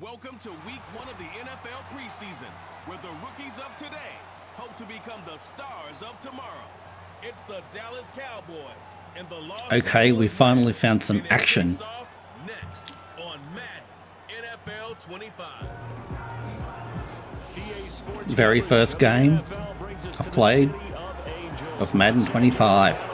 Welcome to week 1 of the NFL preseason, where the rookies of today hope to become the stars of tomorrow. It's the Dallas Cowboys and the Los Okay, we finally found some and it action. kicks off next on Madden NFL 25. EA Sports Very first game I've played of Madden 25.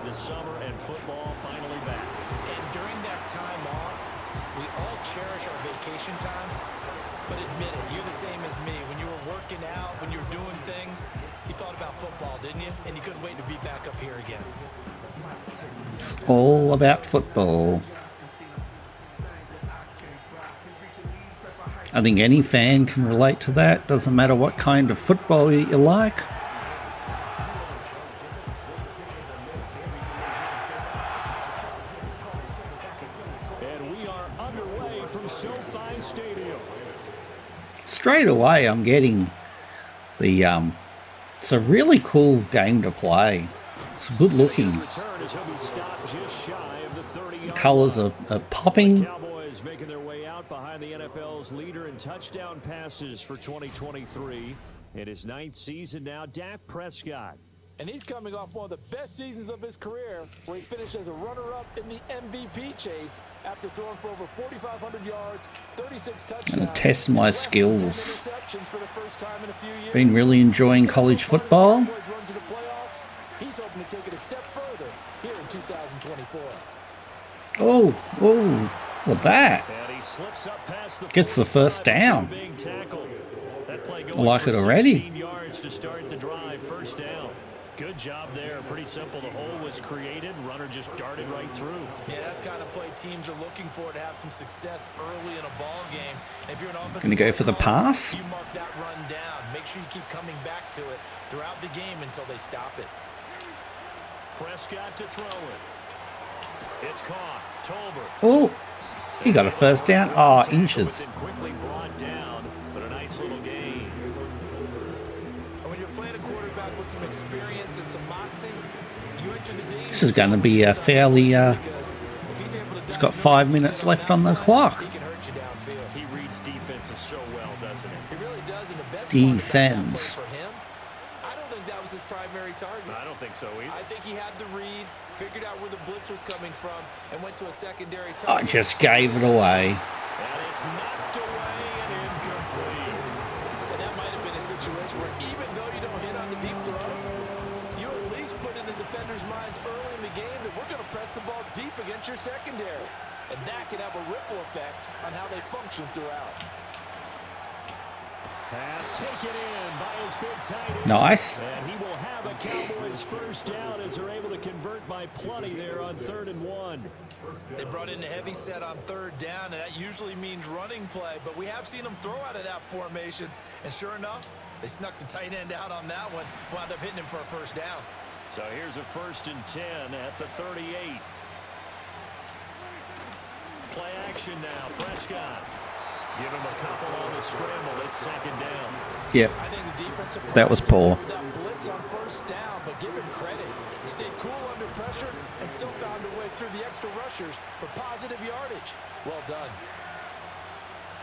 Summer and football finally back. And during that time off, we all cherish our vacation time. But admit it, you're the same as me. When you were working out, when you were doing things, you thought about football, didn't you? And you couldn't wait to be back up here again. It's all about football. I think any fan can relate to that. Doesn't matter what kind of football you like. Straight away, I'm getting the, it's a really cool game to play. It's good looking. The colours are popping. Cowboys making their way out behind the NFL's leader in touchdown passes for 2023. In his 9th season now, Dak Prescott. And he's coming off one of the best seasons of his career, where he finished as a runner-up in the MVP chase after throwing for over 4,500 yards, 36 touchdowns. I'm going to test my skills. Been really enjoying college football. He's hoping to take it a step further here in 2024. Oh, what that? Gets the first down. I like it already. First down. Good job there. Pretty simple. The hole was created. Runner just darted right through. Yeah, that's the kind of play teams are looking for to have some success early in a ball game. If you're an offensive Going to go for the pass. You mark that run down. Make sure you keep coming back to it throughout the game until they stop it. Prescott to throw it. It's caught. Tolbert. Oh, he got a first down. Oh, inches. Quickly brought down, but a nice little gain. When you're playing a quarterback with some experience and some moxie, you enter the danger. This is going to be a fairly, it's got 5 minutes left on the clock. He can hurt you downfield. He reads defenses so well, doesn't he? He really does. And the best Defense. part about that play for him, I don't think that was his primary target. I don't think so either. I think he had the read, figured out where the blitz was coming from, and went to a secondary target. I just gave it away. And it's knocked away and incomplete. And that might have been a situation where even though you don't hit on the deep throw, you at least put in the defender's minds early in the game that we're going to press the ball deep against your secondary. And that can have a ripple effect on how they function throughout. Pass taken in by his big tight end. Nice. And he will have a Cowboys first down as they're able to convert by plenty there on 3rd and 1. They brought in a heavy set on 3rd down, and that usually means running play. But we have seen them throw out of that formation. And sure enough, they snuck the tight end out on that one, wound up hitting him for a first down. So here's a 1st and 10 at the 38. Play action now. Prescott. Give him a couple on the scramble. It's 2nd down. Yep. I think the defensive That was poor. that blitz on 1st down, but give him credit. He stayed cool under pressure and still found a way through the extra rushers for positive yardage. Well done.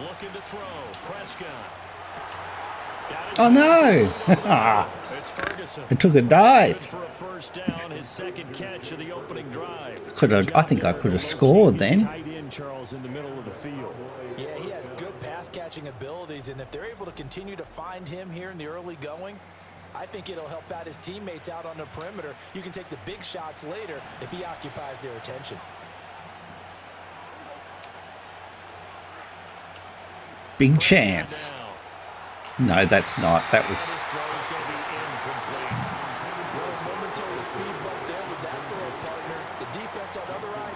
Looking to throw. Prescott. Oh no! It's Ferguson. I took a dive. For a first down, his 2nd catch of the opening drive. I think I could have scored then. Tight end Charles in the middle of the field. Yeah, he has good pass-catching abilities, and if they're able to continue to find him here in the early going, I think it'll help out his teammates out on the perimeter. You can take the big shots later if he occupies their attention. Big chance. No, that's not. That was...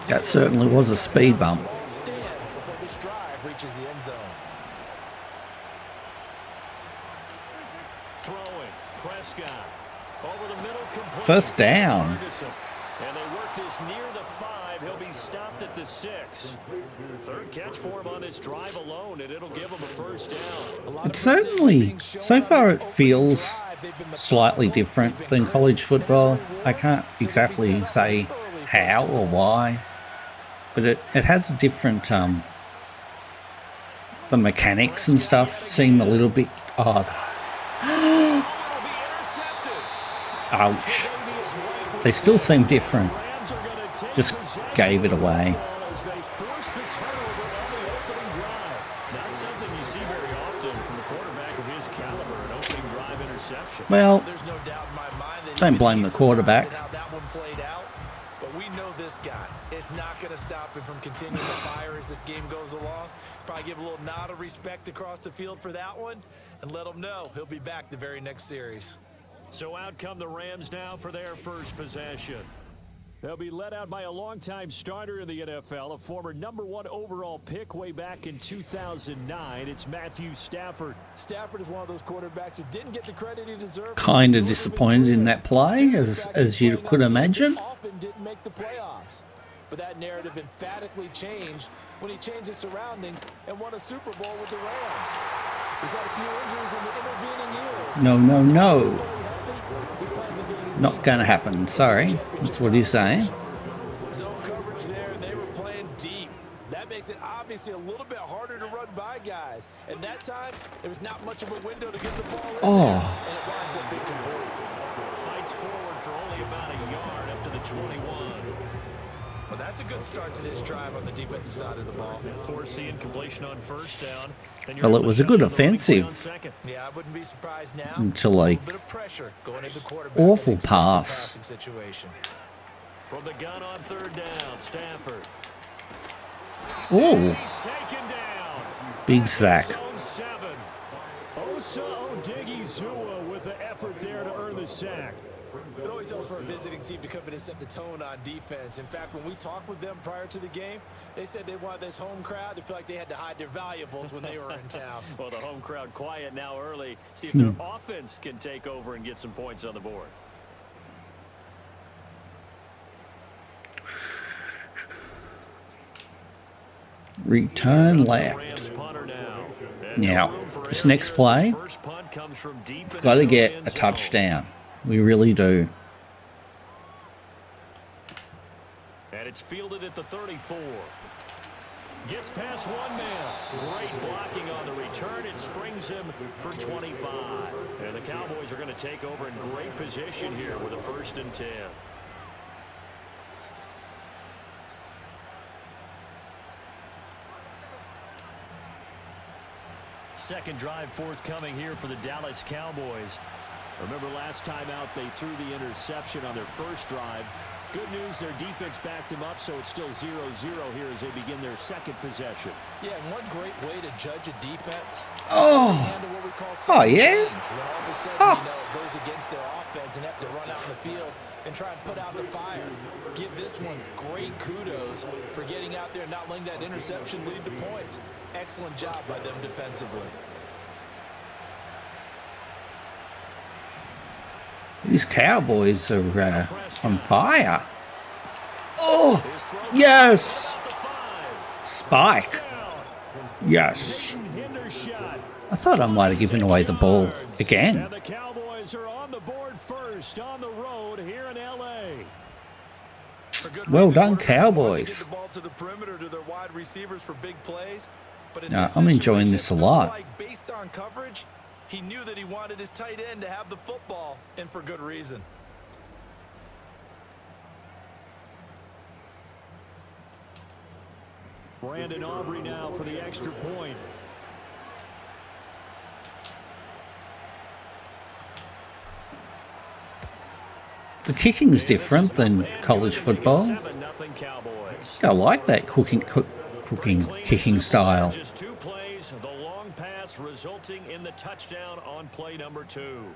That certainly was a speed bump. First down. And they work this near the 5. He'll be stopped at the 6. 3rd catch for him on this drive alone, and it'll give him a first down. It certainly, so far it feels slightly different than college football. I can't exactly say how or why, but it has a different, the mechanics and stuff seem a little bit odd. Ouch. They still seem different. Just gave it away. Well, don't blame the quarterback. But we know this guy. It's not going to stop him from continuing to fire as this game goes along. Probably give a little nod of respect across the field for that one and let him know he'll be back the very next series. So out come the Rams now for their first possession. They'll be led out by a longtime starter in the NFL, a former #1 overall pick way back in 2009. It's Matthew Stafford. Stafford is one of those quarterbacks who didn't get the credit he deserved. Kind of disappointed in that play, as you could imagine. Often didn't make the playoffs. But that narrative emphatically changed when he changed his surroundings and won a Super Bowl with the Rams. He's had a few injuries in the intervening years. No, no, no. Not going to happen. Sorry. That's what he's saying. Zone coverage there, and they were playing deep. That makes it obviously a little bit harder to run by guys. And that time, there was not much of a window to get the ball in there, and it winds up incomplete. Fights forward for only about a yard up to the 21. Well, that's a good start to this drive on the defensive side of the ball. Forcing incompletion on first down. Well, it was a good offensive Yeah, I wouldn't be surprised now. until, like, A bit of pressure going into the quarterback awful in the pass. passing situation. From the gun on third down, Stafford. Oh, He's taken down. big sack. Zone 7. Osa Odigizua with the effort there to earn the sack. It always helps for a visiting team to come in and set the tone on defense. In fact, when we talked with them prior to the game, they said they wanted this home crowd to feel like they had to hide their valuables when they were in town. Well, the home crowd quiet now early. See if their offense can take over and get some points on the board. Return left. Now, this next play, we've got to get a touchdown. We really do. And it's fielded at the 34. Gets past one man. Great blocking on the return. It springs him for 25. And the Cowboys are going to take over in great position here with a 1st and 10. Second drive forthcoming here for the Dallas Cowboys. Remember last time out they threw the interception on their first drive. Good news, their defense backed them up, so it's still 0-0 here as they begin their second possession. Yeah, and one great way to judge a defense. Oh, yeah. When all of a sudden, it goes against their offense and have to run out in the field and try and put out the fire. Give this one great kudos for getting out there and not letting that interception lead to points. Excellent job by them defensively. These Cowboys are on fire. Oh, yes. Spike. Yes. I thought I might have given away the ball again. And the Cowboys are on the board first on the road here in LA. Well done, Cowboys. No, I'm enjoying this a lot. Based on coverage, he knew that he wanted his tight end to have the football, and for good reason. Brandon Aubrey now for the extra point. The kicking's different than college football. I like that kicking style. Just 2 plays, the long pass resulting in the touchdown on play number 2.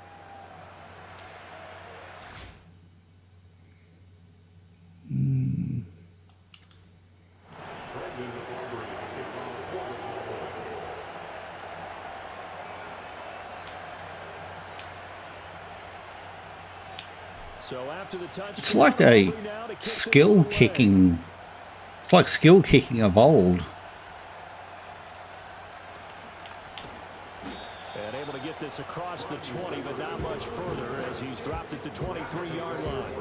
So after the touchdown, It's like a skill kicking. It's like skill kicking of old. And able to get this this across the 20, but not much further as he's dropped it to 23-yard line.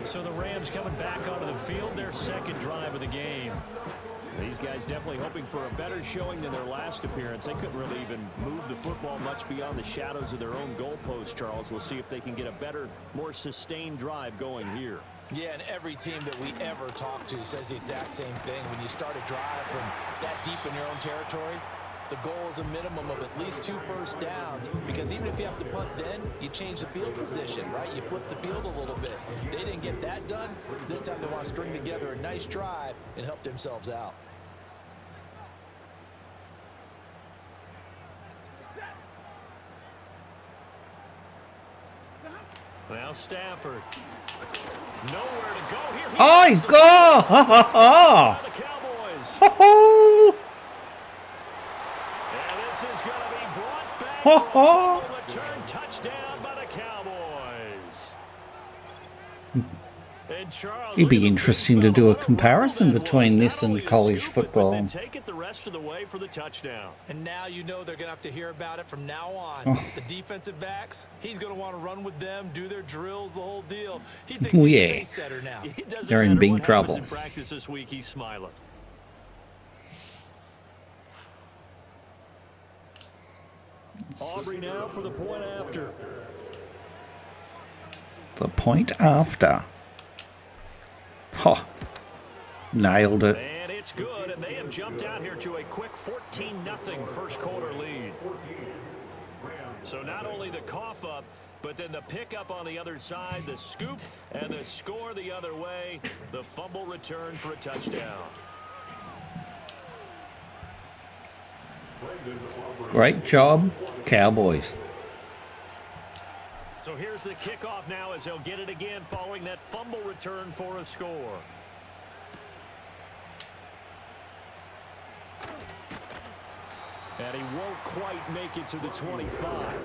So the Rams coming back onto the field, their second drive of the game. These guys definitely hoping for a better showing than their last appearance. They couldn't really even move the football much beyond the shadows of their own goalpost, Charles. We'll see if they can get a better, more sustained drive going here. Yeah, and every team that we ever talk to says the exact same thing. When you start a drive from that deep in your own territory, the goal is a minimum of at least 2 first downs, because even if you have to punt then, you change the field position, right? You flip the field a little bit. They didn't get that done. This time they want to string together a nice drive and help themselves out. Now Stafford. Nowhere to go here. Oh, go! Ha ha ha! The Cowboys. Ho ho! And this is going to be brought back Ho for a ho! fumble return touchdown by the Cowboys. And Charles, It'd be interesting to do a comparison between this and college football. Take it the rest of the way for the touchdown. And now you know they're going to have to hear about it from now on. The defensive backs, he's going to want to run with them, do their drills, the whole deal. He thinks he's a pace setter now. They're in big trouble. In practice this week, he's smiling. Aubrey now for the point after. The point after. Oh, nailed it. And it's good, and they have jumped out here to a quick 14-0 first quarter lead. So not only the cough up, but then the pickup on the other side, the scoop, and the score the other way, the fumble return for a touchdown. Great job, Cowboys. So here's the kickoff now as they'll get it again following that fumble return for a score. And he won't quite make it to the 25.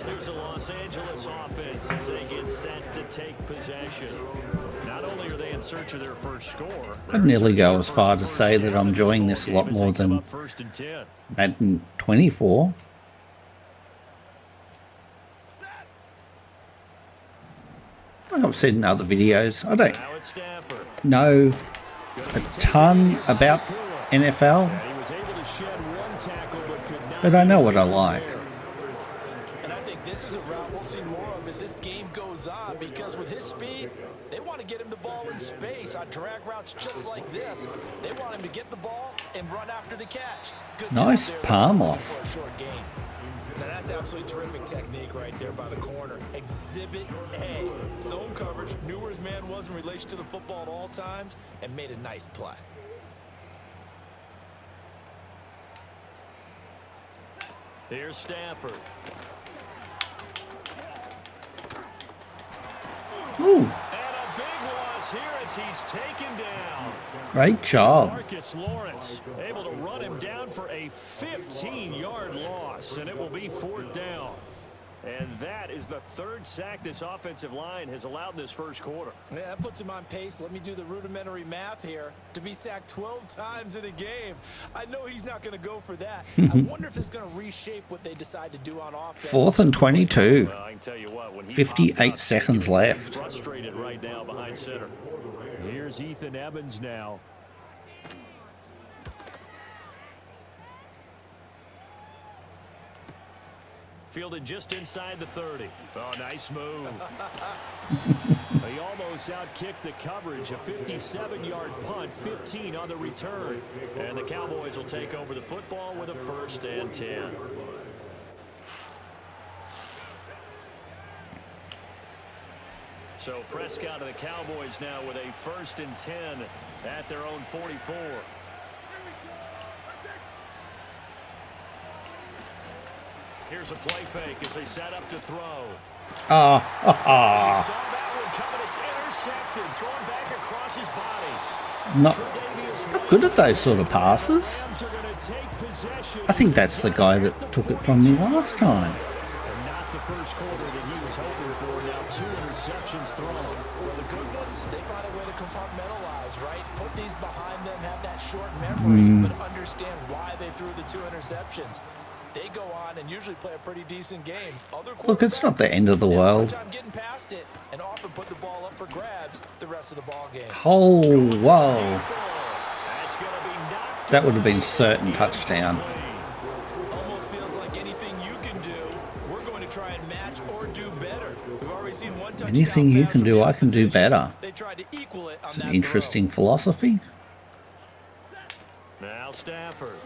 There's the Los Angeles offense as they get set to take possession. Not only are they in search of their first score, I'd nearly go as far to say that I'm enjoying this a lot more than Madden 24. Like I've said in other videos, I don't know a ton about NFL, but I know what I like. And I think this is a route we'll see more of as this game goes on, because with his speed, they want to get him the ball in space on drag routes just like this. They want him to get the ball and run after the catch. Good Nice palm off. for a short game. Now that's absolutely terrific technique right there by the corner. Exhibit A. Zone coverage, knew where his man was in relation to the football at all times, and made a nice play. Here's Stafford. Ooh, And a big loss here as he's taken down. great job. Marcus Lawrence able to run him down for a 15-yard loss, and it will be 4th down. And that is the 3rd sack this offensive line has allowed in this first quarter. Yeah, that puts him on pace. Let me do the rudimentary math here. To be sacked 12 times in a game. I know he's not going to go for that. I wonder if it's going to reshape what they decide to do on offense. 4th and 22. Well, I can tell you what, when he 58 up, seconds left. Frustrated right now behind center. Here's Ethan Evans now. Fielded just inside the 30. Oh, nice move. He almost outkicked the coverage. A 57-yard punt, 15 on the return. And the Cowboys will take over the football with a 1st and 10. So Prescott of the Cowboys now with a 1st and 10 at their own 44. Here's a play fake as they set up to throw. He saw that one coming. It's intercepted. Thrown back across his body. Not good at those sort of passes. I think that's the guy that took it from me last time. And not the first quarter that he was hoping for. Now 2 interceptions thrown. Well, the good ones, they find a way to compartmentalize, right? Put these behind them, have that short memory, but understand why they threw the 2 interceptions. They go on and usually play a pretty decent game. Look, it's not the end of the world. Getting past it and often put the ball up for grabs the rest of the ball game. Oh, whoa. That would have been certain touchdown. Almost feels like anything you can do, we're going to try and match or do better. We've already seen one touchdown. Anything you can do, I can do better. They tried to equal it on It's that an interesting philosophy. Now Stafford.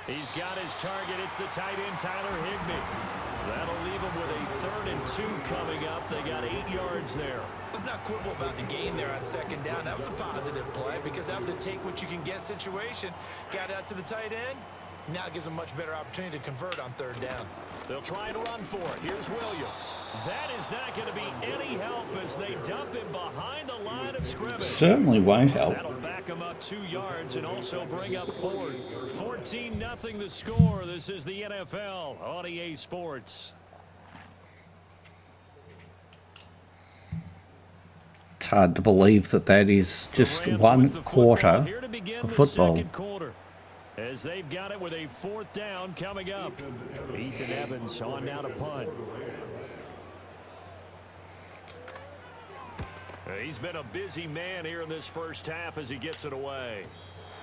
He's got his target. It's the tight end, Tyler Higbee. That'll leave him with a 3rd and 2 coming up. They got 8 yards there. Let's not quibble about the gain there on 2nd down. That was a positive play because that was a take-what-you-can-get situation. Got out to the tight end. Now it gives them much better opportunity to convert on 3rd down. They'll try and run for it. Here's Williams. That is not going to be any help as they dump him behind the line of scrimmage. Certainly won't help. That'll back him up 2 yards and also bring up 4th. 14-0 the score. This is the NFL on EA Sports. It's hard to believe that that is just 1 quarter of football. As they've got it with a 4th down coming up. Ethan Evans on now to punt. He's been a busy man here in this first half as he gets it away.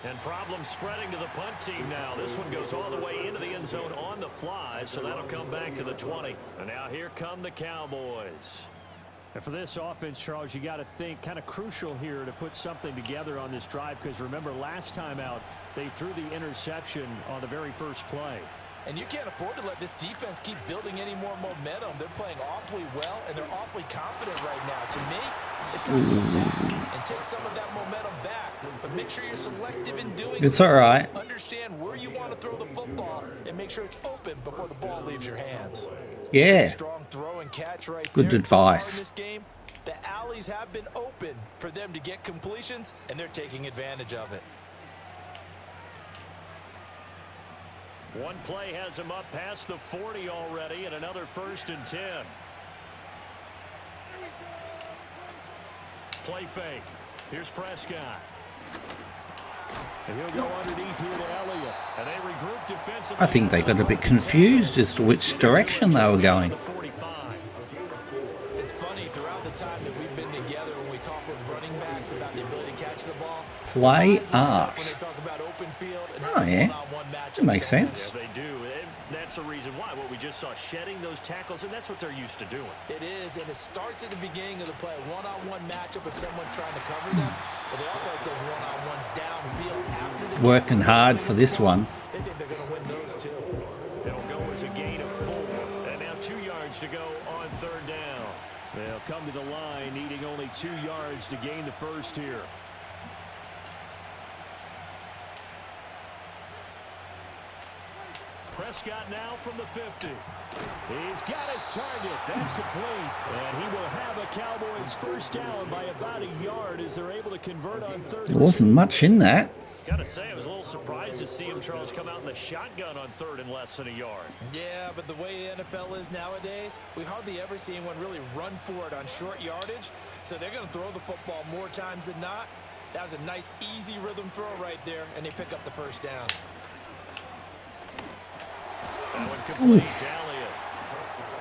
And problems spreading to the punt team now. This one goes all the way into the end zone on the fly, so that'll come back to the 20. And now here come the Cowboys. And for this offense, Charles, you got to think kind of crucial here to put something together on this drive, because remember last time out they threw the interception on the very first play. And you can't afford to let this defense keep building any more momentum. They're playing awfully well, and they're awfully confident right now. To me, it's time to attack and take some of that momentum back. But make sure you're selective in doing It's all right. Understand where you want to throw the football and make sure it's open before the ball leaves your hands. Yeah. Strong throw and catch right Good there. advice. So far in this game, the alleys have been open for them to get completions, and they're taking advantage of it. One play has him up past the 40 already, and another 1st and 10. Play fake. Here's Prescott. And he'll go underneath here to Elliott. And they regroup defensively. I think they got a bit confused as to which direction they were going. It's funny, throughout the time that we've been together, when we talk with running backs about the ability to catch the ball, Play art. when they talk about open field and Oh, yeah. one-on-one matchups, That makes don't they? sense. Yeah, they do. And that's the reason why. What we just saw, shedding those tackles, and that's what they're used to doing. It is, and it starts at the beginning of the play. One-on-one matchup if someone's trying to cover them, but they also like those one-on-ones downfield after the Working hard for this one. They think they're going to win those too. It'll go as a gain of 4. And now 2 yards to go on 3rd down. They'll come to the line needing only 2 yards to gain the first here. Prescott now from the 50. He's got his target. That's complete. And he will have a Cowboys first down by about a yard as they're able to convert on 3rd. There wasn't much in that. Gotta say, I was a little surprised to see him, Charles, come out in the shotgun on 3rd and less than a yard. Yeah, but the way the NFL is nowadays, we hardly ever see anyone really run for it on short yardage. So they're going to throw the football more times than not. That was a nice, easy rhythm throw right there, and they pick up the first down. That one complete to Elliott.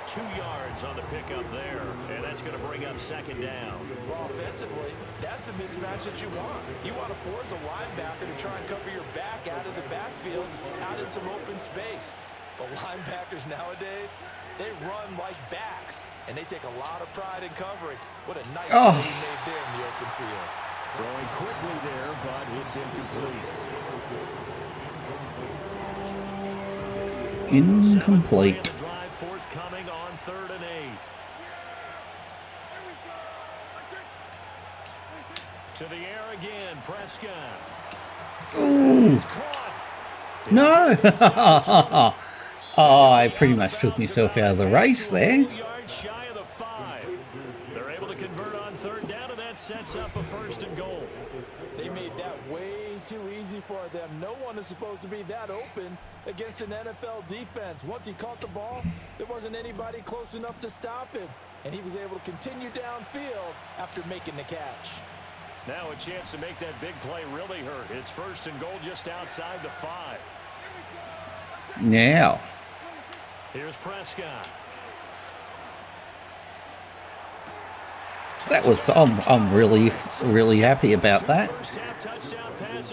2 yards on the pickup there, and that's going to bring up 2nd down. Well, offensively, that's the mismatch that you want. You want to force a linebacker to try and cover your back out of the backfield, out in some open space. But linebackers nowadays, they run like backs, and they take a lot of pride in covering. What a nice play he made there in the open field. Throwing quickly there, but it's incomplete. Incomplete. The drive forthcoming on 3rd and 8. To the air again, Prescott. Ooh. No. Oh, I pretty much took myself out of the race there. 2 yards shy of the 5. They're able to convert on 3rd down, and that sets up a 1st and goal. They made that way too easy for them. No one is supposed to be that open against an NFL defense. Once he caught the ball, there wasn't anybody close enough to stop him. And he was able to continue downfield after making the catch. Now a chance to make that big play really hurt. It's 1st and goal just outside the 5. Now. Here's Prescott. That was, I'm really happy about that.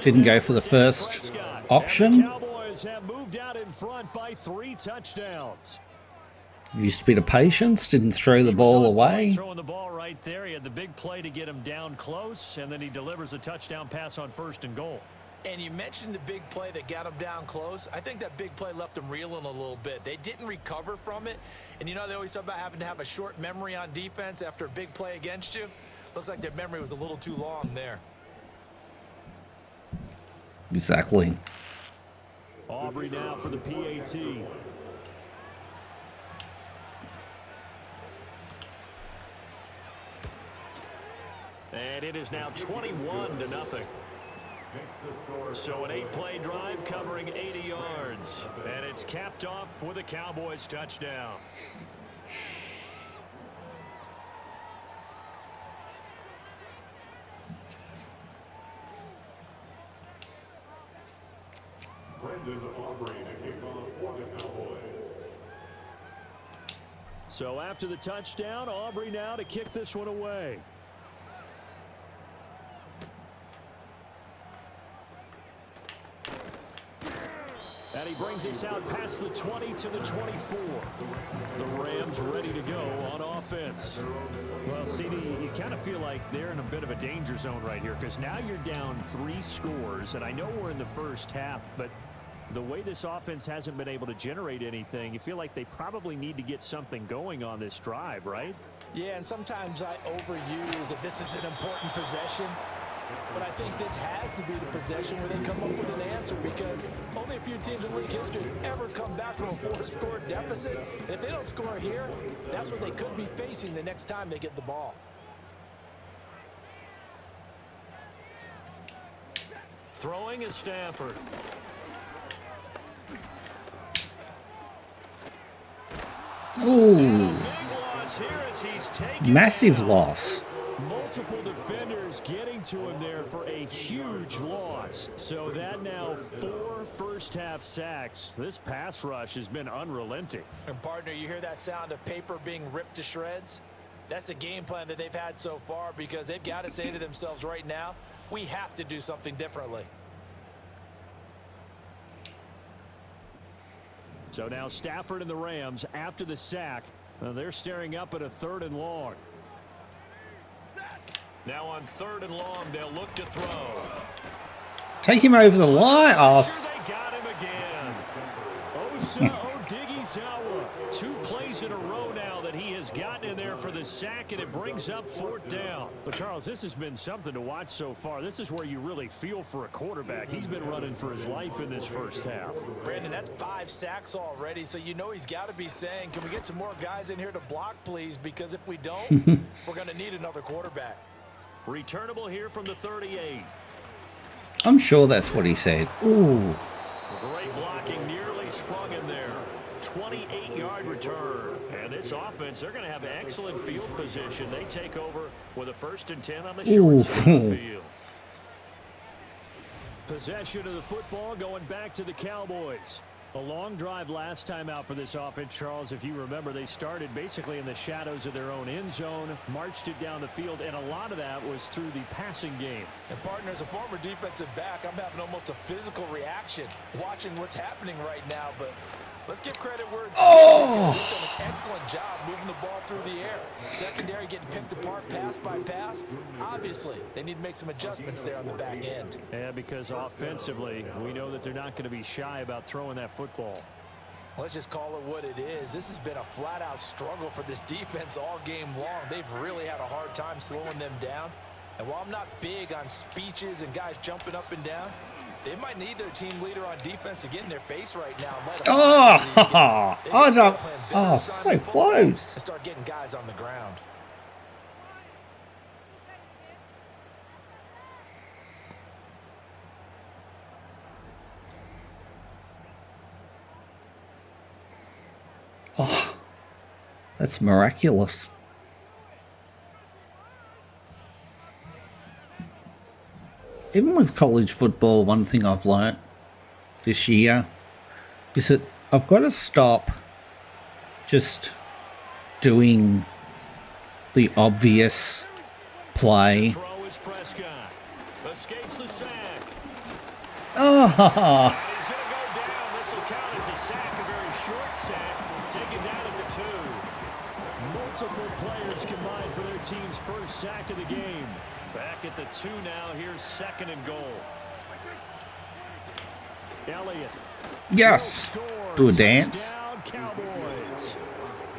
Didn't go for the first option. Cowboys have moved out in front by 3 touchdowns. Used a bit of patience, didn't throw the ball away. Throwing the ball right there. He had the big play to get him down close, and then he delivers a touchdown pass on 1st and goal. And you mentioned the big play that got him down close. I think that big play left him reeling a little bit. They didn't recover from it. And you know, they always talk about having to have a short memory on defense after a big play against you. Looks like their memory was a little too long there. Exactly. Aubrey now for the PAT. And it is now 21-0. So an 8-play drive covering 80 yards. And it's capped off with a Cowboys touchdown. So after the touchdown, Aubrey now to kick this one away. And he brings us out past the 20 to the 24. The Rams ready to go on offense. Well, CD, you kind of feel like they're in a bit of a danger zone right here because now you're down 3 scores, and I know we're in the first half, but the way this offense hasn't been able to generate anything, you feel like they probably need to get something going on this drive, right? Yeah, and sometimes I overuse that this is an important possession. But I think this has to be the possession where they come up with an answer because only a few teams in league history have ever come back from a 4-score deficit. And if they don't score here, that's what they could be facing the next time they get the ball. Throwing is Stafford. Ooh. Massive out. Loss. Multiple defenders getting to him there for a huge loss. So that now 4 first-half sacks. This pass rush has been unrelenting. And partner, you hear that sound of paper being ripped to shreds? That's the game plan that they've had so far because they've got to say to themselves right now, we have to do something differently. So now Stafford and the Rams after the sack. They're staring up at a 3rd and long. Now on 3rd and long, they'll look to throw. Take him over the line. Oh. They got him again. Osa Odighizuwa. 2 plays in a row now that he has gotten in there for the sack, and it brings up 4th down. But, Charles, this has been something to watch so far. This is where you really feel for a quarterback. He's been running for his life in this first half. Brandon, that's 5 sacks already, so you know he's got to be saying, can we get some more guys in here to block, please? Because if we don't, we're going to need another quarterback. Returnable here from the 38. I'm sure that's what he said. Ooh. Great blocking, nearly sprung him there. 28-yard return. And this offense, they're going to have excellent field position. They take over with a 1st and 10 on the short side of the field. Possession of the football going back to the Cowboys. A long drive last time out for this offense, Charles. If you remember, they started basically in the shadows of their own end zone, marched it down the field, and a lot of that was through the passing game. And partner, as a former defensive back, I'm having almost a physical reaction watching what's happening right now, but let's give credit where it's due. They've done an excellent job moving the ball through the air. Secondary getting picked apart pass by pass. Obviously, they need to make some adjustments there on the back end. Yeah, because offensively, we know that they're not going to be shy about throwing that football. Let's just call it what it is. This has been a flat-out struggle for this defense all game long. They've really had a hard time slowing them down. And while I'm not big on speeches and guys jumping up and down, they might need their team leader on defense to get in their face right now. So close. And start getting guys on the ground. Oh, that's miraculous. Even with college football, one thing I've learnt this year is that I've got to stop just doing the obvious play. Throw is Prescott. Escapes the sack. Oh, He's going to go down. This will count as a sack, a very short sack. Taken down at the 2. Multiple players combined for their team's first sack of the game. Back at the 2 now. Here's 2nd and goal. Elliott. yes. Do a dance. Touchdown, Cowboys.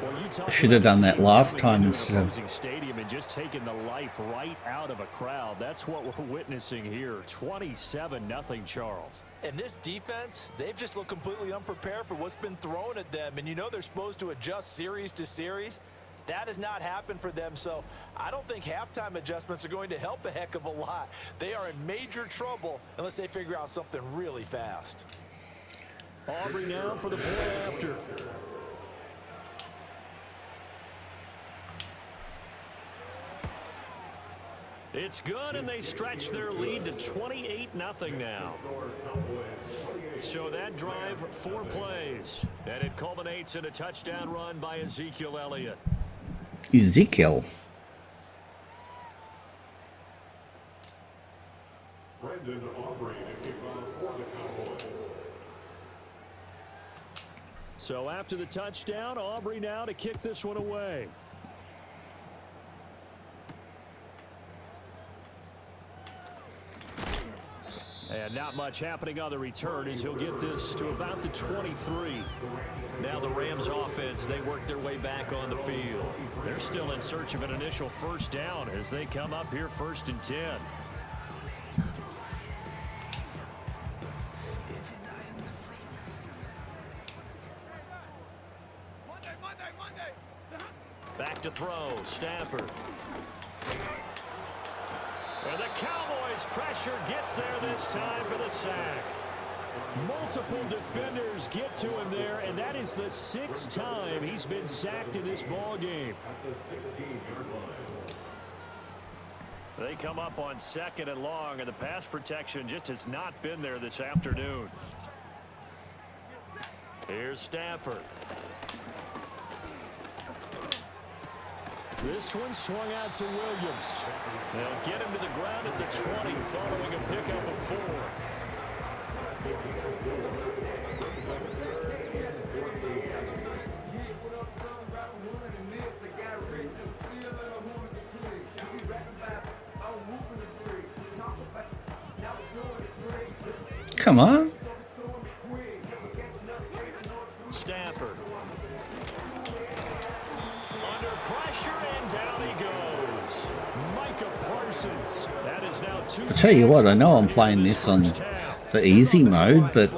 Well, you talk I should have about done that sneaking last into time an instead of... opposing stadium and just taking the life right out of a crowd. That's what we're witnessing here. 27-0, Charles. And this defense, they've just looked completely unprepared for what's been thrown at them. And you know they're supposed to adjust series to series. That has not happened for them, so I don't think halftime adjustments are going to help a heck of a lot. They are in major trouble unless they figure out something really fast. Aubrey now for the point after. It's good, and they stretch their lead to 28-0 now. So that drive, 4 plays, and it culminates in a touchdown run by Ezekiel Elliott. Ezekiel. So after the touchdown, Aubrey now to kick this one away. And not much happening on the return as he'll get this to about the 23. Now the Rams offense, they work their way back on the field. They're still in search of an initial first down as they come up here 1st and 10. Back to throw, Stafford. And the Cowboys pressure gets there this time for the sack. Multiple defenders get to him there, and that is the 6th time he's been sacked in this ball game. They come up on 2nd and long, and the pass protection just has not been there this afternoon. Here's Stafford. This one swung out to Williams. They'll get him to the ground at the 20 following a pickup of 4. Come on. Stafford. Under pressure, and down he goes. Micah Parsons. That is now 2. I tell you what, I know I'm playing this on the easy mode, but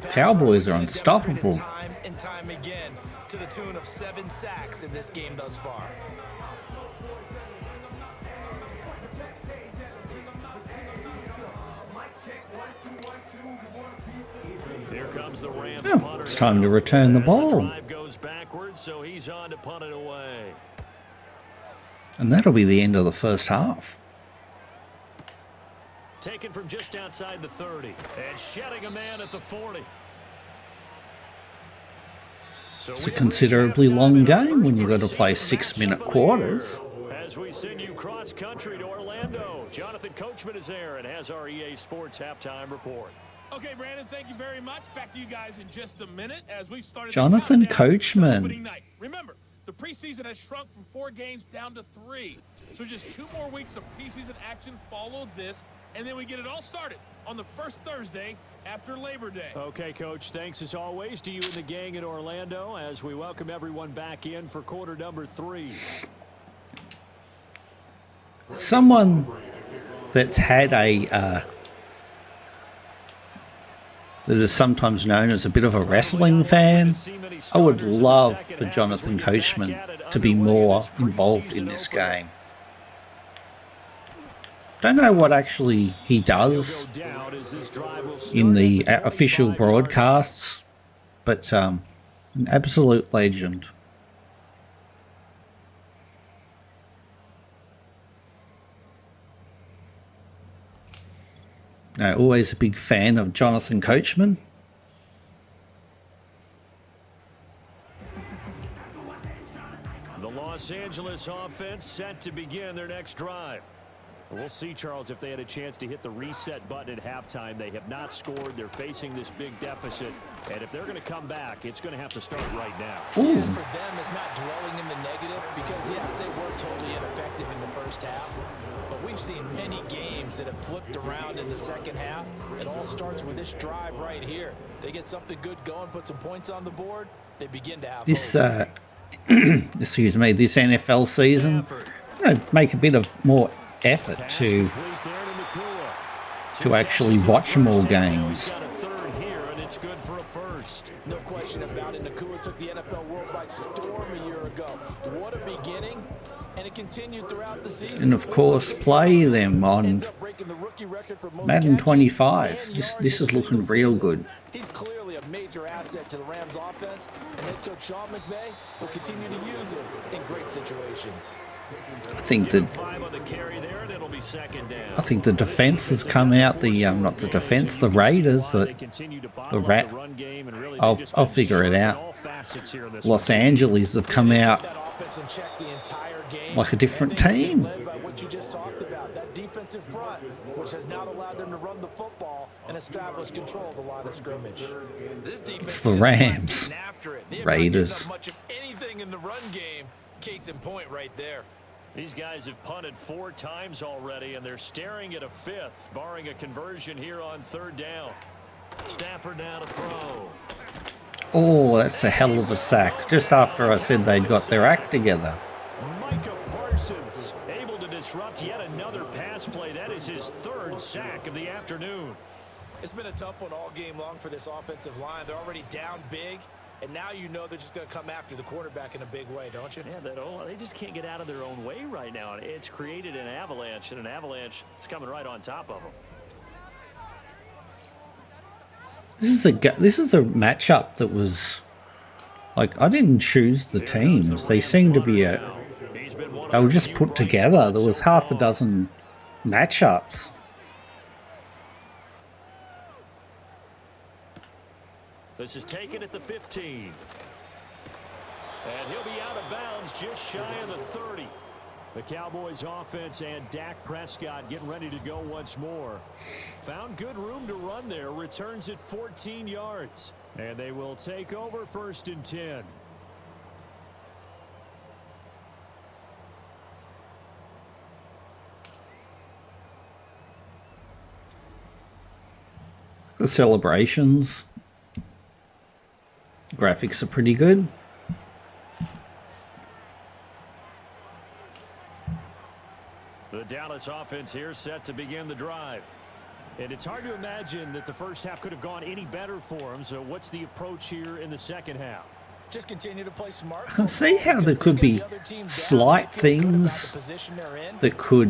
Cowboys are unstoppable. Time and time again to the tune of 7 sacks in this game thus far. Here comes the Rams Oh, it's time to return the ball. Drive goes backwards, so he's on to punt it away. And that'll be the end of the first half. Taken from just outside the 30 and shedding a man at the 40. It's a considerably long game when you've got to play 6-minute quarters. As we send you cross country to Orlando, Jonathan Coachman is there and has our EA Sports halftime report. Okay, Brandon, thank you very much. Back to you guys in just a minute as we've started. Jonathan Coachman. Remember, the preseason has shrunk from 4 games down to 3. So just 2 more weeks of preseason action follow this, and then we get it all started on the first Thursday after Labor Day. Okay, Coach, thanks as always to you and the gang in Orlando as we welcome everyone back in for quarter number 3. Someone that's had a that is sometimes known as a bit of a wrestling fan, I would love for Jonathan Coachman to be more involved in this game. Don't know what actually he does in the official broadcasts, but an absolute legend. Always a big fan of Jonathan Coachman. Rams offense set to begin their next drive. We'll see, Charles, if they had a chance to hit the reset button at halftime. They have not scored. They're facing this big deficit. And if they're going to come back, it's going to have to start right now. Yeah, for them, it's not dwelling in the negative because, yes, they were totally ineffective in the first half. But we've seen many games that have flipped around in the second half. It all starts with this drive right here. They get something good going, put some points on the board, they begin to have this excuse me, this NFL season, make a bit of more effort to actually watch more games. No question about it. Nakua took the NFL world by storm a year ago. What a beginning. And it continued throughout the season. And of course, play them on Madden 25. This is looking real good. He's clearly a major asset to the Rams offense, and head coach Sean McVay will continue to use him in great situations. I think the defense has come out. Not the defense, the Raiders. I'll figure it out. Los Angeles have come out like a different team. That defensive front, which has not allowed them to run the football and establish control of the line of scrimmage. This defense it's the Rams, Raiders. Much of anything in the run game. Case in point, right there. These guys have punted 4 times already, and they're staring at a 5th, barring a conversion here on 3rd down. Stafford now to throw. Oh, that's a hell of a sack. Just after I said they'd got their act together. Micah Parsons able to disrupt yet another pass play. That is his 3rd sack of the afternoon. It's been a tough one all game long for this offensive line. They're already down big. And now you know they're just going to come after the quarterback in a big way, don't you? Yeah, they just can't get out of their own way right now. It's created an avalanche, and an avalanche is coming right on top of them. This is a matchup that was like, I didn't choose the teams. They seemed to be they were just put together. There was half a dozen matchups. This is taken at the 15. And he'll be out of bounds just shy of the 30. The Cowboys offense and Dak Prescott getting ready to go once more. Found good room to run there. Returns at 14 yards. And they will take over 1st and 10. The celebrations. Graphics are pretty good. The Dallas offense here set to begin the drive. And it's hard to imagine that the first half could have gone any better for them. So what's the approach here in the second half? Just continue to play smart. I can see how there could be slight things that could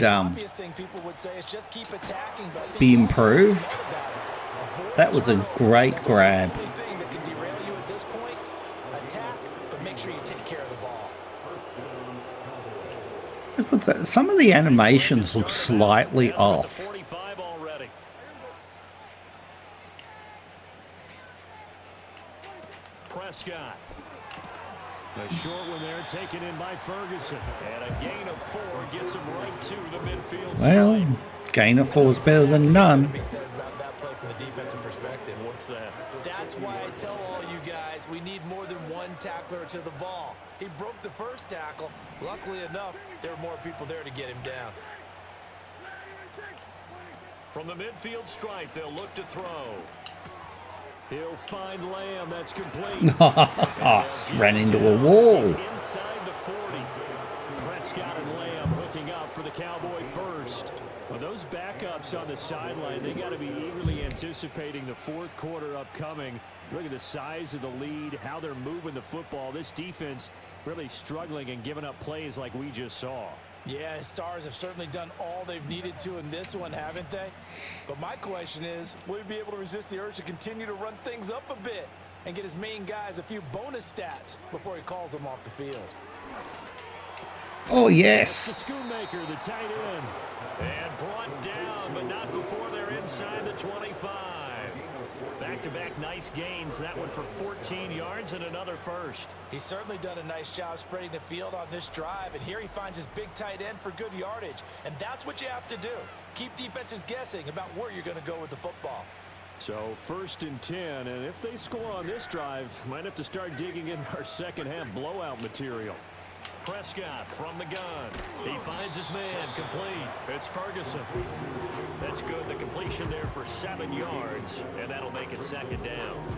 be improved. That was a great grab. Look at that. Some of the animations look slightly off. Prescott. A short one there taken in by Ferguson. And a gain of 4 gets him right to the midfield. Well, gain of 4 is better than none. From the defensive perspective. What's that? That's why I tell all you guys we need more than one tackler to the ball. He broke the first tackle. Luckily enough, there were more people there to get him down. From the midfield stripe, they'll look to throw. He'll find Lamb. That's complete. Ran into a wall. Inside the 40. Prescott and Lamb hooking up for the Cowboy first. Well, those backups on the sideline, they got to be eagerly anticipating the 4th quarter upcoming. Look at the size of the lead, how they're moving the football. This defense really struggling and giving up plays like we just saw. Yeah, his Stars have certainly done all they've needed to in this one, haven't they? But my question is, will he be able to resist the urge to continue to run things up a bit and get his main guys a few bonus stats before he calls them off the field? Oh, yes. The Schoonmaker, the tight end. And brought down, but not before they're inside the 25. Back-to-back nice gains. That one for 14 yards and another first. He's certainly done a nice job spreading the field on this drive, and here he finds his big tight end for good yardage. And that's what you have to do. Keep defenses guessing about where you're going to go with the football. So 1st and 10, and if they score on this drive, might have to start digging in our second half blowout material. Prescott from the gun. He finds his man complete. It's Ferguson. That's good. The completion there for 7 yards, and that'll make it 2nd down.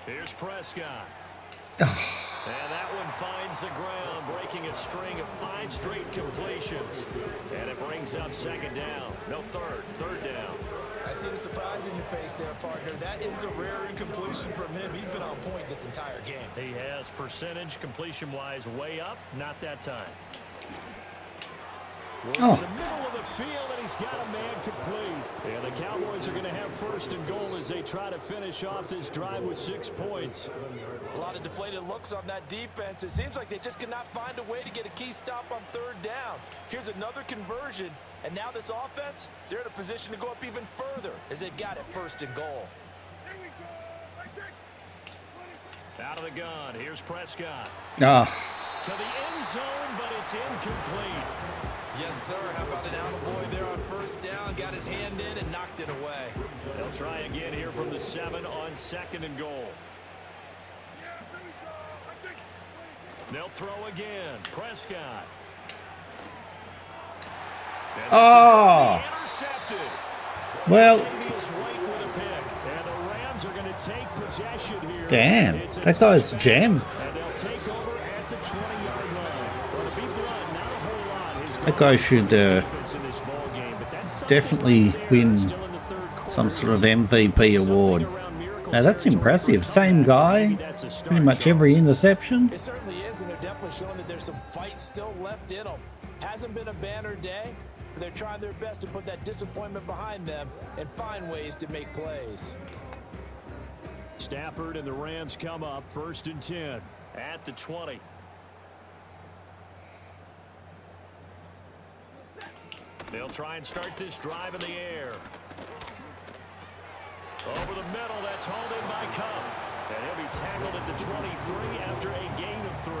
Here's Prescott. And that one finds the ground, breaking a string of 5 straight completions. And it brings up 2nd down. No, third down. I see the surprise in your face there, partner. That is a rare incompletion from him. He's been on point this entire game. He has percentage completion-wise way up. Not that time. In the middle of the field, and he's got a man complete. And the Cowboys are going to have 1st and goal as they try to finish off this drive with 6 points. A lot of deflated looks on that defense. It seems like they just cannot find a way to get a key stop on 3rd down. Here's another conversion, and now this offense, they're in a position to go up even further as they've got it 1st and goal. Out of the gun, here's Prescott. To the end zone, but it's incomplete. Yes, sir. How about an attaboy there on 1st down? Got his hand in and knocked it away. They'll try again here from the 7 on 2nd and goal. They'll throw again. Prescott. And intercepted. Well, And the Rams are going to take possession here. damn, that guy's jammed. And they'll take over at the 20-yard line. Well, to be blunt, not a whole lot. That guy should definitely win some sort of MVP award. Now that's impressive. Same guy, pretty much every interception. It certainly is, and they're definitely showing that there's some fight still left in them. Hasn't been a banner day, but they're trying their best to put that disappointment behind them and find ways to make plays. Stafford and the Rams come up 1st and 10 at the 20. They'll try and start this drive in the air. Over the middle, that's hauled in by Cup. And he'll be tackled at the 23 after a gain of 3.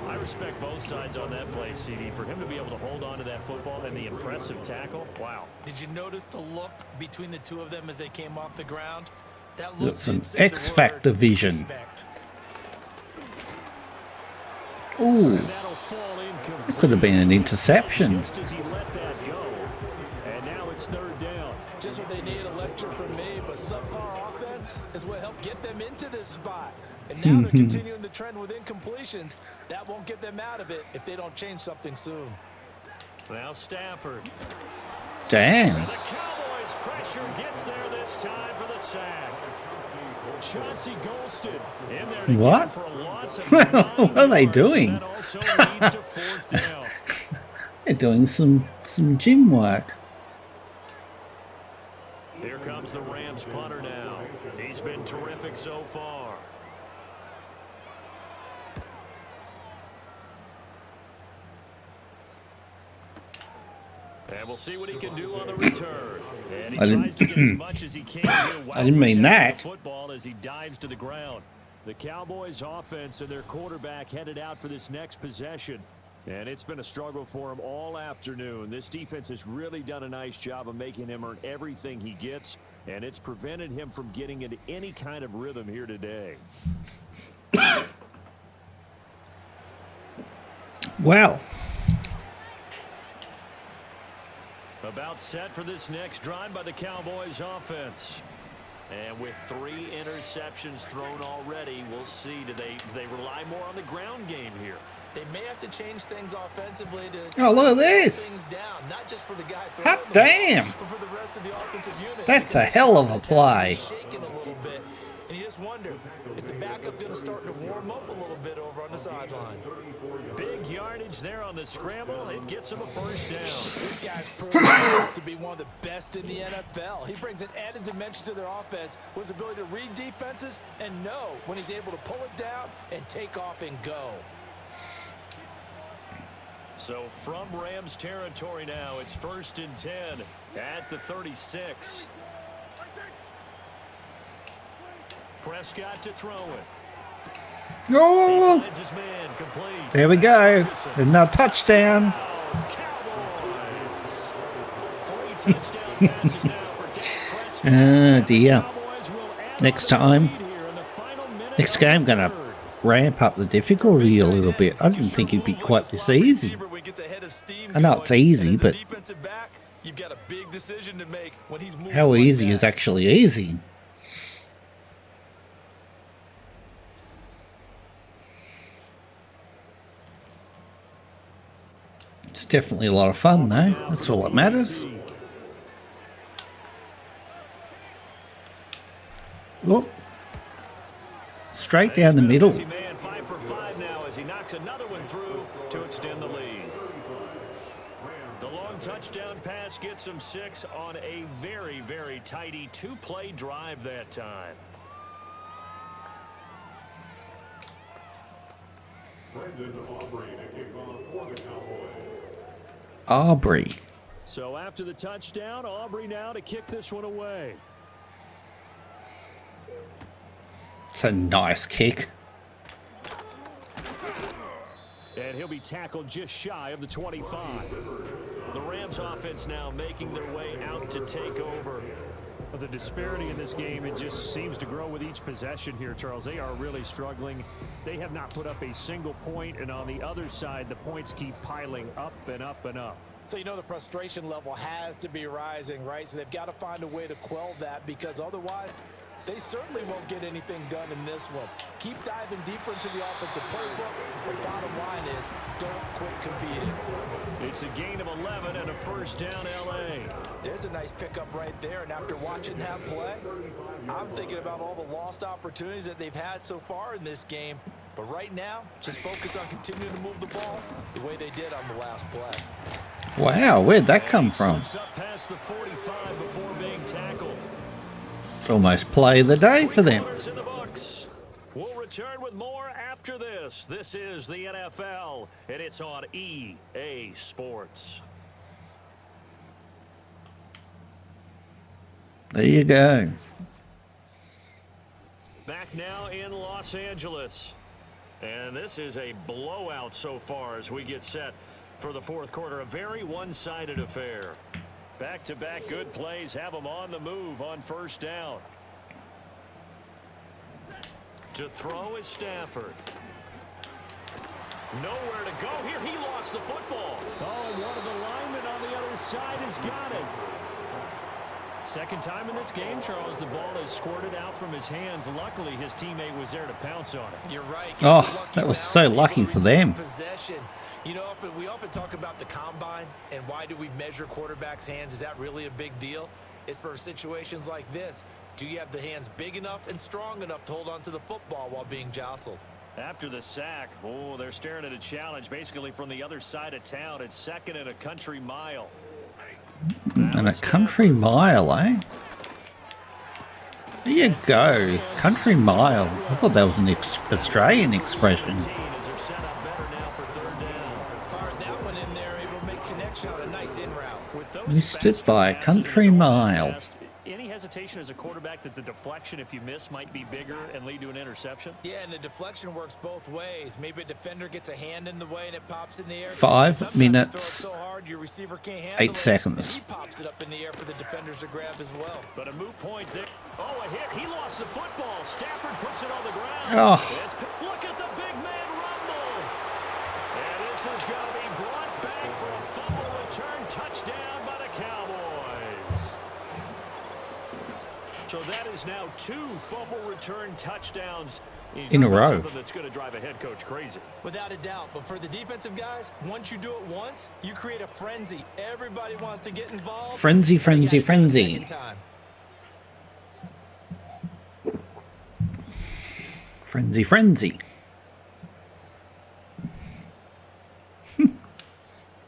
I respect both sides on that play, CD. For him to be able to hold on to that football and the impressive tackle, wow. Did you notice the look between the two of them as they came off the ground? That look That's an X-Factor vision. Ooh, it could have been an interception. just as he let that go. And now it's 3rd down. Just what they need, a lecture from me, but subpar offense is what helped get them into this spot. And now they're continuing the trend with incompletions. That won't get them out of it if they don't change something soon. Now Stafford. Damn. And the Cowboys pressure gets there this time for the sack. Chauncey Golston In there to What? get for a loss of What are they 9 yards, doing? and that also leads to 4th down. They're doing some gym work. Here comes the Rams punter now. He's been terrific so far. And we'll see what he can do on the return. And he tries to get as much as he can here while I didn't mean protecting that. the football as he dives to the ground. The Cowboys offense and their quarterback headed out for this next possession. And it's been a struggle for him all afternoon. This defense has really done a nice job of making him earn everything he gets, and it's prevented him from getting into any kind of rhythm here today. Well, About set for this next drive by the Cowboys offense. And with 3 interceptions thrown already, we'll see. Do they rely more on the ground game here? They may have to change things offensively to Oh, look at slow this. things down, not just for the guy throwing hot the ball, damn. but for the rest of the offensive unit. That's a Because hell of a confidence play. has to be shaken a little bit, and you just wonder, is the backup going to start to warm up a little bit over on the sideline? Big yardage there on the scramble. It gets him a 1st down. This guy's proven to be one of the best in the NFL. He brings an added dimension to their offense with his ability to read defenses and know when he's able to pull it down and take off and go. So from Rams territory now, it's 1st and 10 at the 36. Prescott to throw it. Oh, His man complete. there we go. Another touchdown. Cowboys. 3 touchdown passes now for Dak Prescott. Oh dear. Cowboys will add Next on to the time. lead here in the final minute Next of game, the gonna third. ramp up the difficulty a little bit. I didn't think it'd be quite this easy. I know it's easy, but how easy is actually easy? It's definitely a lot of fun, though. That's all that matters. Oh. Straight down the middle. Busy man, 5 for 5 now as he knocks another one through to extend the lead. The long touchdown pass gets him 6 on a very, very tidy 2-play drive that time. Aubrey. So after the touchdown, Aubrey now to kick this one away. It's a nice kick. And he'll be tackled just shy of the 25. The Rams offense now making their way out to take over. But the disparity in this game, it just seems to grow with each possession here, Charles. They are really struggling. They have not put up a single point, and on the other side, the points keep piling up and up and up. So you know the frustration level has to be rising, right? So they've got to find a way to quell that, because otherwise they certainly won't get anything done in this one. Keep diving deeper into the offensive playbook, but bottom line is don't quit competing. It's a gain of 11 and a first down L.A. There's a nice pickup right there, and after watching that play, I'm thinking about all the lost opportunities that they've had so far in this game. But right now, just focus on continuing to move the ball the way they did on the last play. Wow, where'd that come from? Slips up past the 45 before being tackled. It's almost play of the day for them. In the books. We'll return with more after this. This is the NFL, and it's on EA Sports. There you go. Back now in Los Angeles. And this is a blowout so far as we get set for the fourth quarter. A very one-sided affair. Back-to-back good plays have them on the move on first down. To throw is Stafford. Nowhere to go here. He lost the football. Oh, and one of the linemen on the other side has got it. Second time in this game, Charles, the ball is squirted out from his hands. Luckily, his teammate was there to pounce on it. You're right. Oh, that was so lucky for them. Possession. You know, we often talk about the combine and why do we measure quarterbacks' hands? Is that really a big deal? It's for situations like this. Do you have the hands big enough and strong enough to hold on to the football while being jostled? After the sack, oh, they're staring at a challenge basically from the other side of town. It's 2nd and a country mile. And a country mile, eh? There you go. Country mile. I thought that was an Australian expression. As they're set up better now for third down. Fired that one in there, able to make connection on a nice in route. With those Missed it faster by a passes country and going mile. fast, any hesitation as a quarterback that the deflection, if you miss, might be bigger and lead to an interception? Yeah, and the deflection works both ways. Maybe a defender gets a hand in the way and it pops in the air. 5 Sometimes you throw it minutes, so hard, your receiver can't handle 8 it, seconds. and he pops it up in the air for the defenders to grab as well. But a moot point there. Oh, a hit. He lost the football. Stafford puts it on the ground. Oh. Look at the big man rumble. And this is going to be brought back for a fumble return touchdown by the Cowboys. So that is now 2 fumble return touchdowns In a row. Something that's going to drive a head coach crazy. Without a doubt. But for the defensive guys, once you do it once, you create a frenzy. Everybody wants to get involved. Frenzy, They frenzy, gotta do it a frenzy. second time. Frenzy, frenzy.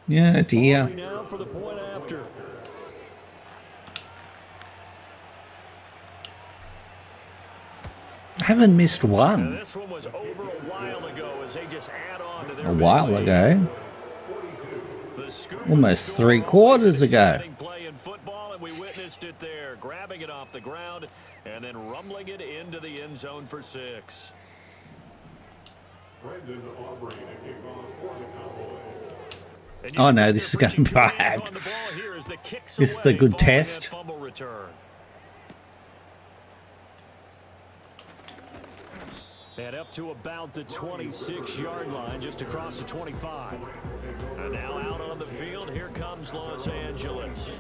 Yeah, dear. Aubrey now for the point after. I haven't missed And one. this one was over a while ago as they just add on to their A while lead. ago. scoop Almost score. 3 quarters ago. Exciting play in football, and we witnessed it there, grabbing it off the ground and then rumbling it into the end zone for 6. Oh no, this is going bad. This is a good test. And up to about the 26-yard line, just across the 25. And now out on the field, here comes Los Angeles.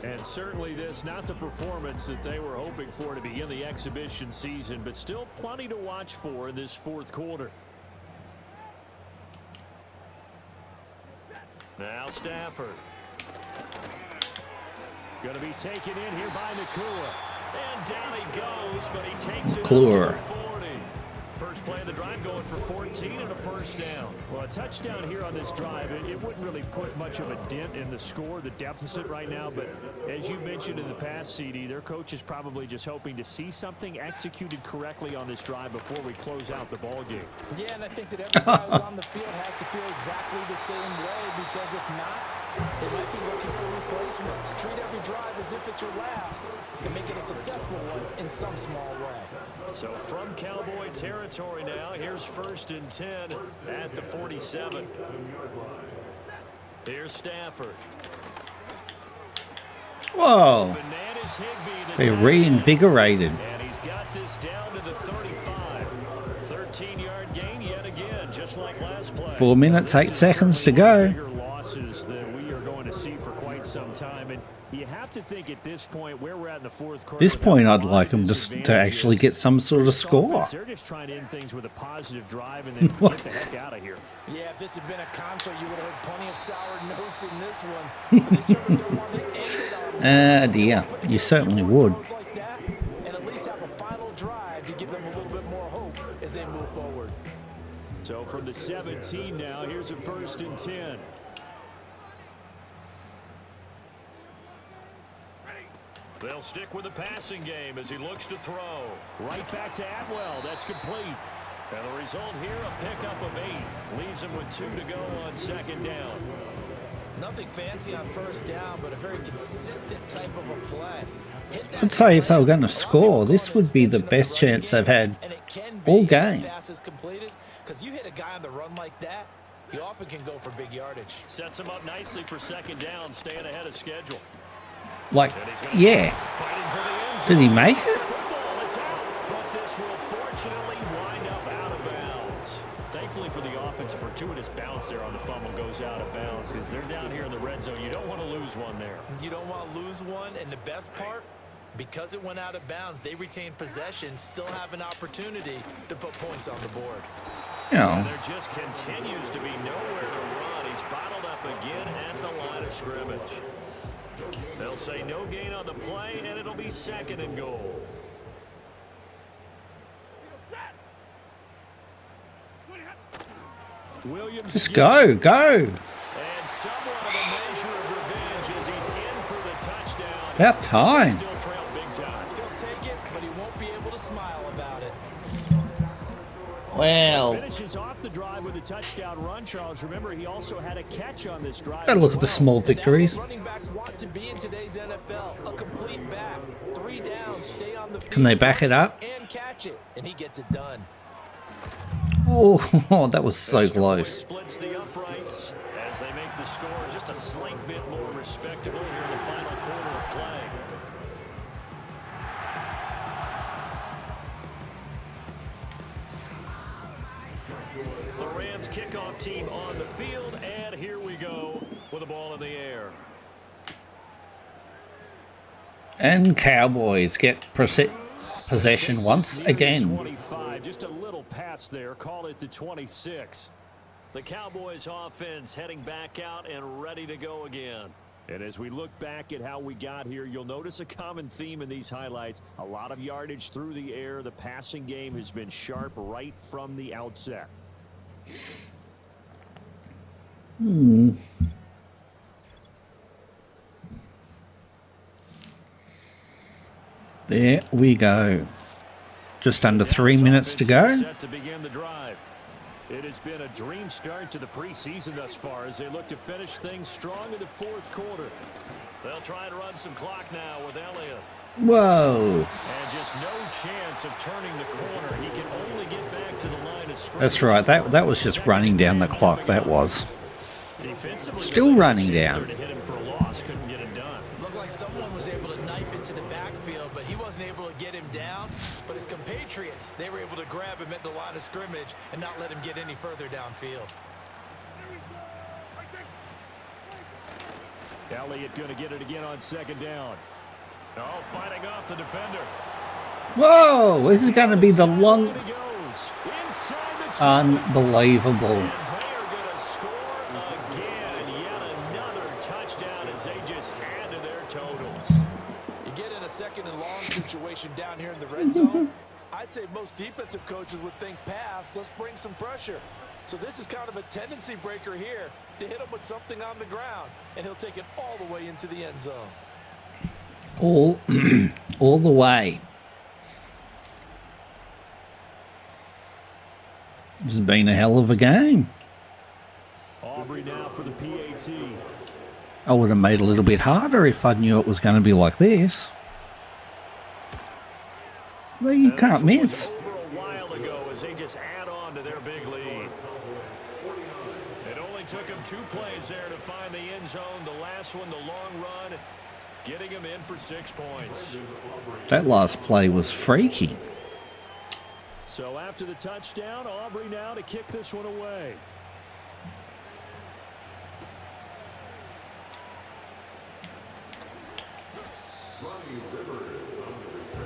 And certainly this, not the performance that they were hoping for to begin the exhibition season, but still plenty to watch for in this fourth quarter. Now Stafford. Going to be taken in here by Nakua. And down he goes, but he takes it Cluer. up to the 40. First play of the drive going for 14 and a first down. Well, a touchdown here on this drive, it wouldn't really put much of a dent in the score, the deficit right now. But as you mentioned in the past, CD, their coach is probably just hoping to see something executed correctly on this drive before we close out the ball game. Yeah, and I think that every guy who's on the field has to feel exactly the same way, because if not, they might be looking for replacements. Treat every drive as if it's your last and make it a successful one in some small way. So from Cowboy territory now, here's 1st and 10 at the 47. Here's Stafford. Whoa. Bananas Higbee, They reinvigorated. and he's got this down to the 35. 13-yard gain yet again, just like last play. 4 minutes, 8 seconds to go. Bigger losses that we are going to see for quite some time, and you have to think at this point where we're at in the fourth quarter. This point, I'd like them to actually get some sort of score. They're just trying to end things with a positive drive and then get the heck out of here. Yeah, if this had been a contra, you would have heard plenty of sour notes in this one. But they certainly don't want to end it on Dear, you certainly would. like that, and at least have a final drive to give them a little bit more hope as they move forward. So from the 17 now, here's a 1st and 10. They'll stick with the passing game as he looks to throw. Right back to Atwell. That's complete. And the result here, a pickup of 8. Leaves him with 2 to go on 2nd down. Nothing fancy on 1st down, but a very consistent type of a play. I'd say if they were going to score, this would be the best chance they've had all game. Because you hit a guy on the run like that, he often can go for big yardage. Sets him up nicely for 2nd down, staying ahead of schedule. Like, yeah. Did he make it? But this will fortunately wind up out of bounds. Thankfully for the offense, a fortuitous bounce there on the fumble goes out of bounds because they're down here in the red zone. You don't want to lose one there. You don't want to lose one, and the best part, because it went out of bounds, they retain possession, still have an opportunity to put points on the board. You know. And there just continues to be nowhere to run. He's bottled up again at the line of scrimmage. They'll say no gain on the play, and it'll be 2nd and goal. Williams Just go. And somewhat of a measure of revenge as he's in for the touchdown. About time. Still trailed big time. He'll take it, but he won't be able to smile about it. Well, Finishes off the drive with a touchdown run, Charles. Remember, he also had a catch on this drive. gotta look at the small victories. That's what running backs want to be in today's NFL. A complete back. 3 downs, stay on the field. Can they back it up? And catch it. And he gets it done. Oh, that was so close. Splits the uprights as they make the score just a slight bit more respectable here in the final quarter of play. The Rams kickoff team on the field, and here we go with the ball in the air. And Cowboys get possession once again. 25, just a little pass there. Call it the 26. The Cowboys offense heading back out and ready to go again. And as we look back at how we got here, you'll notice a common theme in these highlights. A lot of yardage through the air. The passing game has been sharp right from the outset. There we go. Just under 3 minutes to go. Set to begin the drive. It has been a dream start to the preseason thus far as they look to finish things strong in the fourth quarter. They'll try and run some clock now with Elliott. Whoa. And just no chance of turning the corner. He can only get back to the line of scrimmage. That's right. That was just running down the clock. That was. Defensively, Still running down. to hit him for a loss, couldn't get it done. Looked like someone was able to knife into the backfield, but he wasn't able to get him down. But his compatriots, they were able to grab him at the line of scrimmage and not let him get any further downfield. Elliott going to get it again on second down. Oh, fighting off the defender. Whoa, this is going to be the long... He goes inside the Unbelievable. And they are going to score again. Yet another touchdown as they just add to their totals. You get in a second and long situation down here in the red zone. I'd say most defensive coaches would think pass. Let's bring some pressure. So this is kind of a tendency breaker here to hit him with something on the ground, and he'll take it all the way into the end zone. All the way. This has been a hell of a game. Aubrey now for the PAT. I would have made it a little bit harder if I knew it was going to be like this. Well, you can't miss. Over a while ago as they just add on to their big lead. It only took them 2 plays there to find the end zone. The last one, the long run, getting him in for 6 points. That last play was freaky. So after the touchdown, Aubrey now to kick this one away.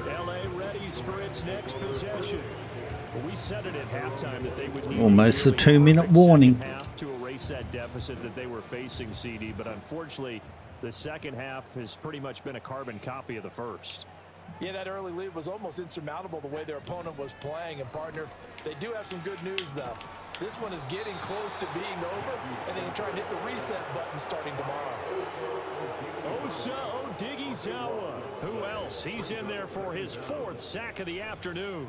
LA readies for its next possession. Well, we said it at halftime that they would need Almost a really 2-minute perfect warning. second half to erase that deficit that they were facing, CD, but unfortunately the second half has pretty much been a carbon copy of the first. Yeah, that early lead was almost insurmountable the way their opponent was playing. And, partner, they do have some good news, though. This one is getting close to being over, and they can try and hit the reset button starting tomorrow. Osa Odighizuwa. Who else? He's in there for his 4th sack of the afternoon.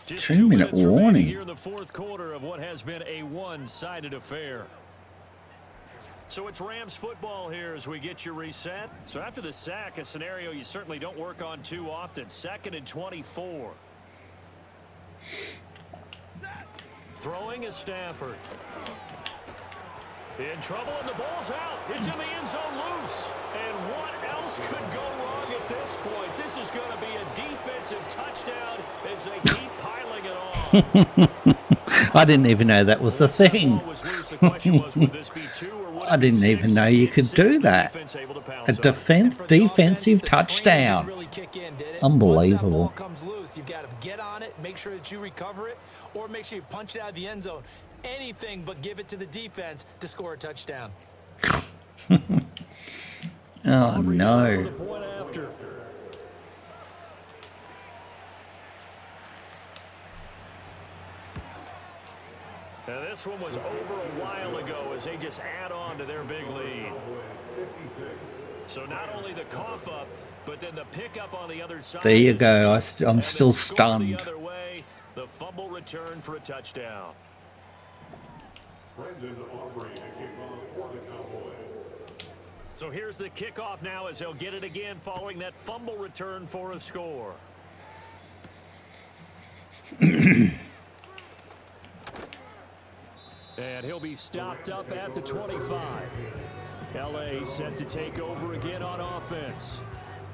Just 2-minute 2 minutes remaining warning. here in the fourth quarter of what has been a one-sided affair. So it's Rams football here as we get your reset. So after the sack, a scenario you certainly don't work on too often. 2nd and 24. Throwing is Stafford. In trouble and the ball's out. It's in the end zone loose. And what else could go wrong at this point? This is going to be a defensive touchdown as they keep piling it on. I didn't even know that was a thing. I didn't even know you could do that. A defensive touchdown. Unbelievable. Once that ball comes loose, you've got to get on it, make sure that you recover it, or make sure you punch it out of the end zone. Anything but give it to the defense to score a touchdown. Oh, no. Now this one was over a while ago as they just add on to their big lead. So not only the cough up, but then the pickup on the other side. There you go. I'm still stunned. The other way, the fumble return for a touchdown. So here's the kickoff now as they'll get it again following that fumble return for a score. And he'll be stopped up at the 25. LA set to take over again on offense.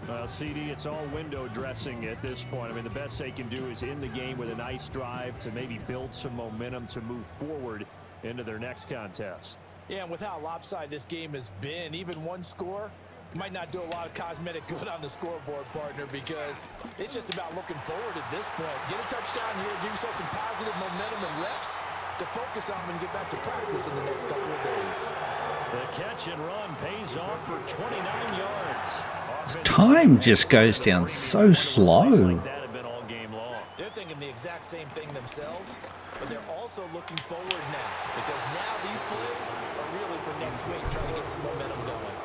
Well, CD, it's all window dressing at this point. I mean, the best they can do is end the game with a nice drive to maybe build some momentum to move forward into their next contest. Yeah, and with how lopsided this game has been, even one score might not do a lot of cosmetic good on the scoreboard, partner, because it's just about looking forward at this point. Get a touchdown here, give yourself some positive momentum and reps to focus on and get back to practice in the next couple of days. The catch and run pays off for 29 yards. Time just goes down so slow. They're thinking the exact same thing themselves, but they're also looking forward now, because now these plays are really for next week, trying to get some momentum going.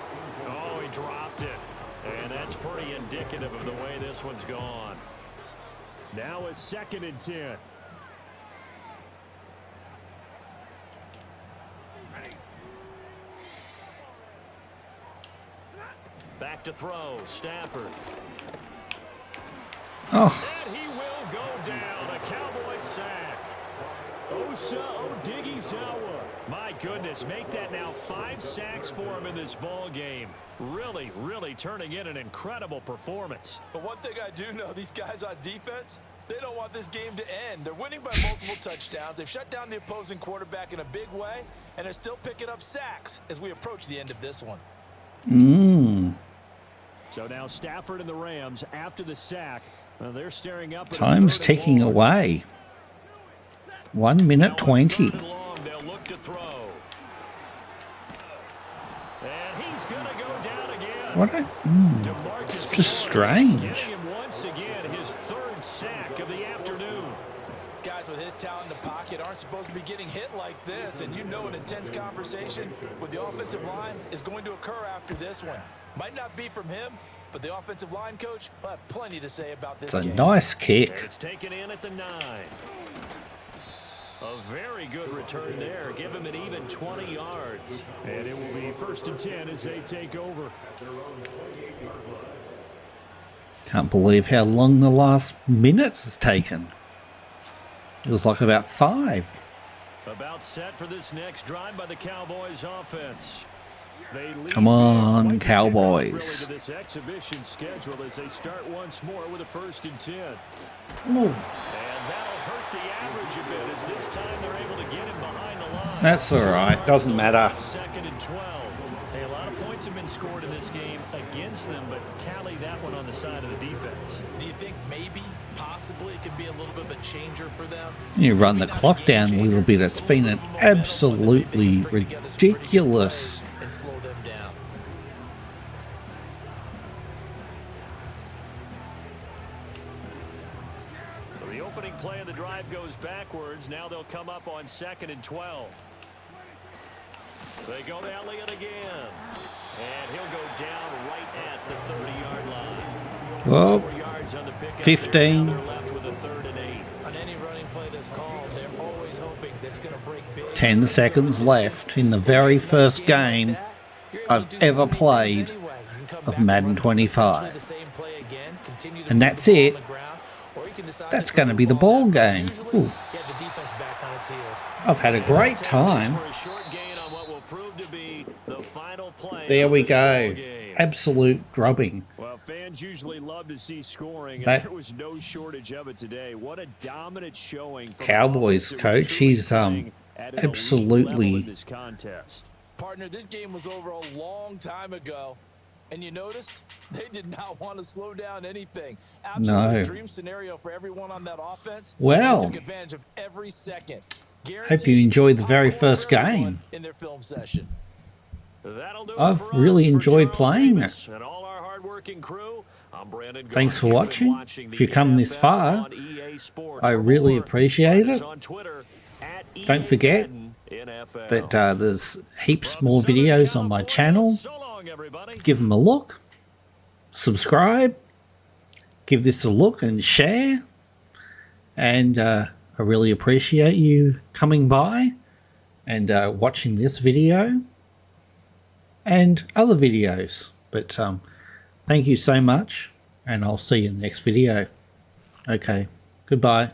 Oh, he dropped it. And that's pretty indicative of the way this one's gone. Now a 2nd and 10. Back to throw, Stafford. Oh, And he will go down. A Cowboy sack. Osa Odighizuwa. My goodness, make that now 5 sacks for him in this ball game. Really, really turning in an incredible performance. But one thing I do know, these guys on defense, they don't want this game to end. They're winning by multiple touchdowns. They've shut down the opposing quarterback in a big way, and they're still picking up sacks as we approach the end of this one. So now Stafford and the Rams, after the sack, they're staring up. Time's ticking away. 1 minute 20. They'll look to throw. And he's going to go down again. What it's just strange. Getting him once again, his 3rd sack of the afternoon. Guys with his talent in the pocket aren't supposed to be getting hit like this, and you know an intense conversation with the offensive line is going to occur after this one. Might not be from him, but the offensive line coach will have plenty to say about this It's a game. nice kick. And it's taken in at the 9. A very good return there. Give him an even 20 yards. And it will be 1st and 10 as they take over. Can't believe how long the last minute has taken. It was like about 5. About set for this next drive by the Cowboys offense. They lead Come on, quite the kickoff, Cowboys. really, to this exhibition schedule as they start once more with a 1st and 10. Oh, And that'll hurt the average a bit as this time they're able to get him behind the line. that's all right. Doesn't matter. 2nd and 12. Hey, a lot of points have been scored in this game against them, but tally that one on the side of the defense. Do you think maybe, possibly, it could be a little bit of a changer for them? You run the clock down a little bit. It's been an absolutely ridiculous. And slow them down. So the opening play of the drive goes backwards. Now they'll come up on 2nd and 12. They go to Elliott again. And he'll go down right at the 30-yard line. Well, 4 yards on the pickup. 15. Now they're left with a 3rd and 8. On any running play that's called, they're always hoping that's going to break big. 10 seconds left in the very first game I've ever played of Madden 25. And that's it. That's going to be the ball game. Ooh. I've had a great time. There we go. Absolute drubbing. Well, fans usually love to see scoring, and That- there was no shortage of it today. What a dominant showing from Cowboys an offense that was coach, truly he's, playing at an elite absolutely- level in this contest. Partner, this game was over a long time ago. And you noticed they did not want to slow down anything. Absolute dream scenario for everyone on that offense. Well, they took advantage of every second. hope you enjoyed the very first game. In their film session. That'll do it I've for really us. For enjoyed Charles playing Davis and all our hardworking crew, I'm Brandon Thanks for Garth. You've been watching. the If you come this NFL far, on EA Sports. I For really more, appreciate find us it. on Twitter at Don't EA forget Madden NFL. that there's heaps From more Southern videos on my California, channel. So long, everybody. Give them a look. Subscribe. Give this a look and share. And I really appreciate you coming by and watching this video and other videos. But thank you so much, and I'll see you in the next video. Okay, goodbye.